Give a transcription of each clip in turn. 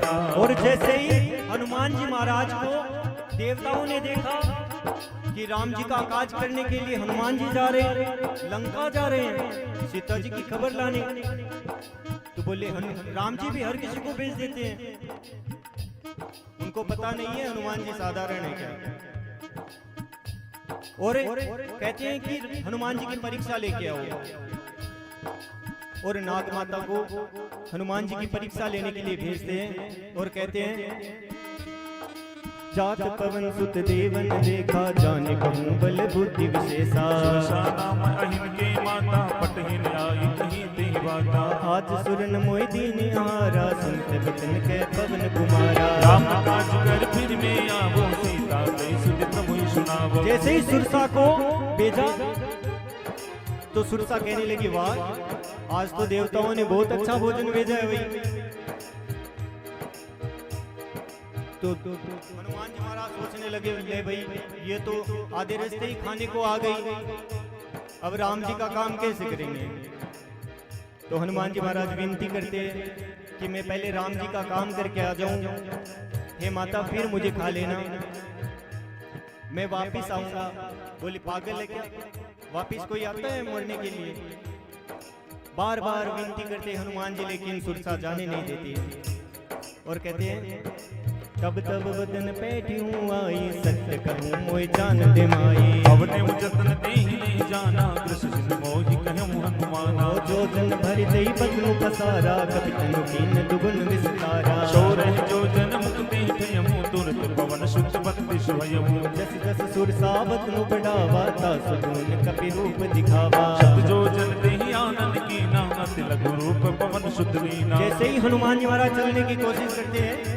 जाता। और जैसे ही हनुमान जी महाराज को देवताओं ने देखा कि राम जी का काज करने के लिए हनुमान जी जा रहे हैं, लंका जा रहे हैं सीता जी की खबर लाने, तो बोले राम जी भी हर किसी को भेज देते हैं, उनको पता नहीं है हनुमान जी साधारण है क्या। और कहते हैं कि हनुमान जी की परीक्षा लेके आओ, और नाग माता को हनुमान जी की परीक्षा लेने के लिए भेजते हैं और कहते हैं जात पवन सुत देवन देखा जाने कहूँ बल बुद्धि विशेषा। नाम अहिन के माता पटहिन आई कहीं ते बाता। आज सुरन मोहि दीन हारा सुनत बचन के पवन कुमारा। राम काज कर फिर में आवो सीता कई सुदित मुहि सुनावो। जैसे ही सुरसा को भेजा तो सुरसा कहने लगी वाह आज तो देवताओं ने बहुत अच्छा भोजन भेजा है भाई। तो हनुमान जी महाराज सोचने लगे ले भाई ये तो आधे रास्ते ही खाने को आ गई, अब राम जी का काम कैसे करेंगे। तो हनुमान जी महाराज विनती करते कि मैं पहले राम जी का काम करके आ जाऊं, हे माता फिर मुझे खा लेना, मैं वापिस आऊंगा। बोली पागल है क्या, वापिस कोई आता है मरने के लिए। बार बार विनती करते हनुमान जी, लेकिन सुरसा जाने नहीं देती और कहते हैं तब तब बदन बैठी हूँ आई सत्य कहूँ मोय जान दे माई। अवने जतन ते ही नहीं जाना कृष्ण मोहि कहूँ हनुमाना। जो जन भर दई बदनु पसारा कपि तनु कीन दुगुन विस्तारा। शोर जो जन मुक्ति थयमु तुरत पवन सुत बत्ति स्वयमु। जस जस सुरसा बदनु बढ़ावा ता सुगुन कपि रूप दिखावा। शत जो जन ते ही आनंद की नाम अति लघु रूप पवन सुत लीना। जैसे ही हनुमान जी महाराज चलने की कोशिश करते हैं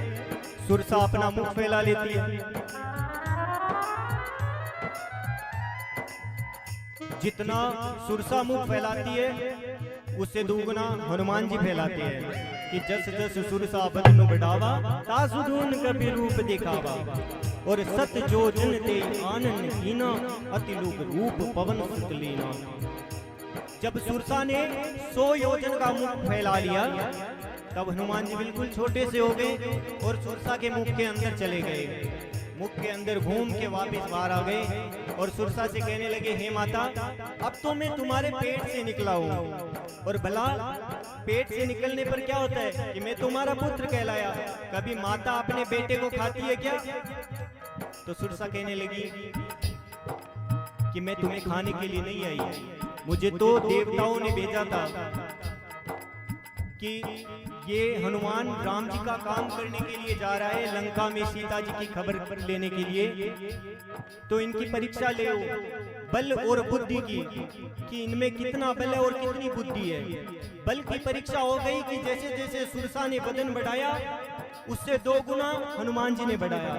सुरसा अपना मुख फैला लेती है। जितना सुरसा मुख फैलाती है उससे दुगुना हनुमान जी फैलाते हैं कि जस जस सुरसा बदनु बढ़ावा तासु धून कपि रूप दिखावा। और सत जो जन ते आनंद हीना अति लोक रूप पवन सुत लीना। जब सुरसा ने 100 योजन का मुख फैला लिया तब हनुमान जी बिल्कुल छोटे से हो गए और सुरसा के मुख के अंदर चले गए। मुख के अंदर घूम के वापस बाहर आ गए और सुरसा से कहने लगे हे माता अब तो मैं तुम्हारे पेट से निकला हूँ, और भला पेट से निकलने पर क्या होता है कि मैं तुम्हारा पुत्र कहलाया, कभी माता अपने बेटे को खाती है क्या। तो सुरसा कहने लगी कि मैं तुम्हें खाने के लिए नहीं आई, मुझे तो देवताओं ने भेजा था कि ये हनुमान राम जी का काम करने के लिए जा रहा है लंका में सीता जी की खबर लेने के लिए, तो इनकी परीक्षा ले बल और बुद्धि की कि इनमें कितना बल है और कितनी बुद्धि है। बल की परीक्षा हो गई कि जैसे जैसे सुरसा ने बदन बढ़ाया उससे 2 गुना हनुमान जी ने बढ़ाया,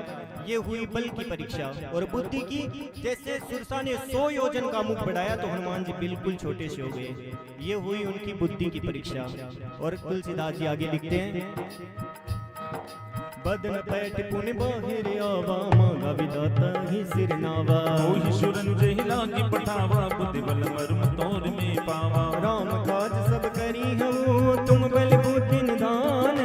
ये हुई बल की परीक्षा। और बुद्धि की जैसे सुरसा ने 100 योजन का मुख बढ़ाया तो हनुमान जी बिल्कुल छोटे से हो गए, ये हुई उनकी बुद्धि की परीक्षा। और तुलसीदास जी आगे लिखते हैं बदन पैठ पुन बाहिर आवा मांगा विधाता ही सिर नावा। ओहि सुरन जेहि लागी पठावा बुद्धि बल मर्म तोर में पावा। राम काज सब करी हूँ तुम बल बुद्धि निधान।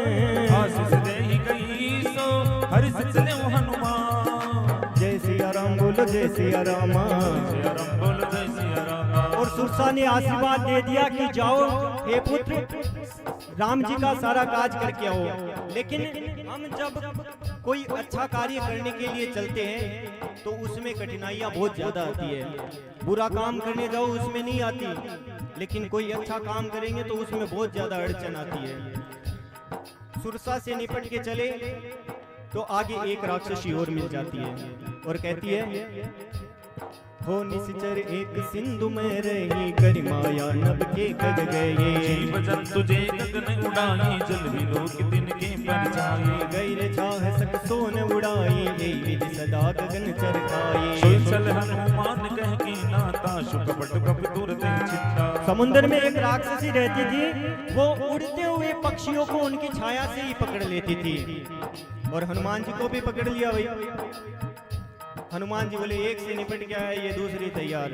आशीष देहि गई सो हर्ष चले हनुमान। जय सिया राम बोलो जय सिया रामा। सिया राम बोलो जय सिया रामा। और सुरसा ने आशीर्वाद दे दिया कि जाओ हे पुत्र राम जी का सारा काज करके आओ। लेकिन हम जब कोई अच्छा कार्य करने के लिए चलते हैं तो उसमें कठिनाइयां बहुत ज्यादा आती है। बुरा काम करने जाओ उसमें नहीं आती, लेकिन कोई अच्छा काम करेंगे तो उसमें बहुत ज्यादा अड़चन आती है। सुरसा से निपट के चले तो आगे एक राक्षसी और मिल जाती है और कहती है हो निश्चर एक सिंधु में रही गरिमाया नभ के गग गए। जीव जंतु जे गगन उड़ाई जल भी लोक दिन के पर जाए। गैर चाह सक सोन उड़ाई ये विधि सदा गगन चरकाई। चल हनुमान कह की नाता शुक बट कप तुरत चित्ता। समुद्र में एक राक्षसी रहती थी, वो उड़ते हुए पक्षियों को उनकी छाया से ही पकड़ लेती थी और हनुमान जी को भी पकड़ लिया भाई। हनुमान जी बोले एक से निपट गया है, ये दूसरी तैयार।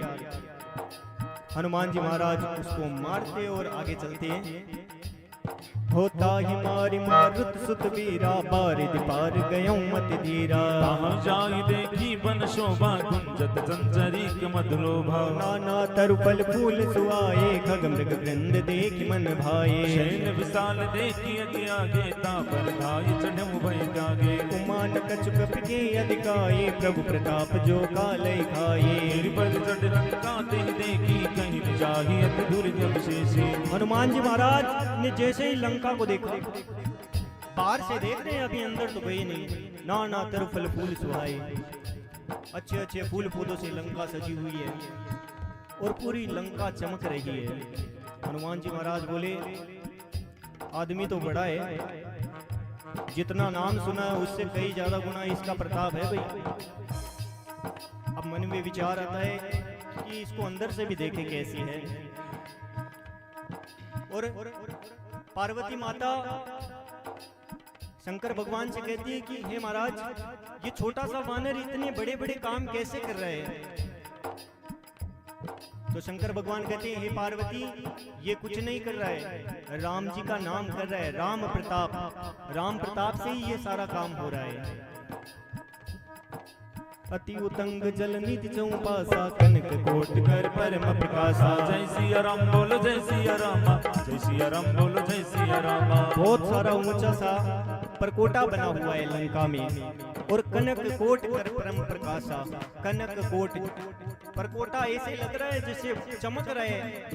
हनुमान जी महाराज उसको मारते और आगे चलते हैं। होता ही मारी मारुत सुत वीरा, बारिद पार गयो मत धीरा। ताह जाई देखी बन शोभा, गुंजत चंचरीक मधुलोभा। नाना तरु फल फूल सुआए, खग मृग वृंद देख मन भाए। शैल विशाल देखी अगे आगे, तापर धाई चढ़ऊ भय त्यागे। उमान कछु कपिके अधिकाए, प्रभु प्रताप जो कालय खाए। निर्बल जड लंका ते देखी, कहीं जाही अति दुर्गम शेषी। हनुमान जी महाराज ने जैसे ही लंका को देखा, बाहर से देख रहे हैं, अभी अंदर तो गए नहीं। नाना तरफ फल फूल सुहाए, अच्छे अच्छे फूल फूलों से लंका सजी हुई है और पूरी लंका चमक रही है। हनुमान जी महाराज बोले, आदमी तो बड़ा है, जितना नाम सुना है उससे कई ज्यादा गुना इसका प्रताप है भाई। अब मन में विचार आता है कि इसको अंदर से भी देखे कैसी है। और पार्वती माता शंकर भगवान से कहती है कि हे महाराज, ये छोटा सा वानर इतने बड़े बड़े काम कैसे कर रहे हैं? तो शंकर भगवान कहते हैं, हे पार्वती, ये कुछ नहीं कर रहा है, राम जी का नाम कर रहा है। राम प्रताप से ही ये सारा काम हो रहा है। अति उतंग जल निधि चौपासा, कनक कोट कर परम प्रकाशा। जय सिया राम बोलो, जय सिया राम, जय सिया राम बोलो, जय सिया राम। बहुत सारा ऊंचा सा परकोटा बना हुआ है लंका में, और कनक कोट कर परम प्रकाशा। कनक कोट परकोटा ऐसे लग रहा है जैसे चमक रहा है।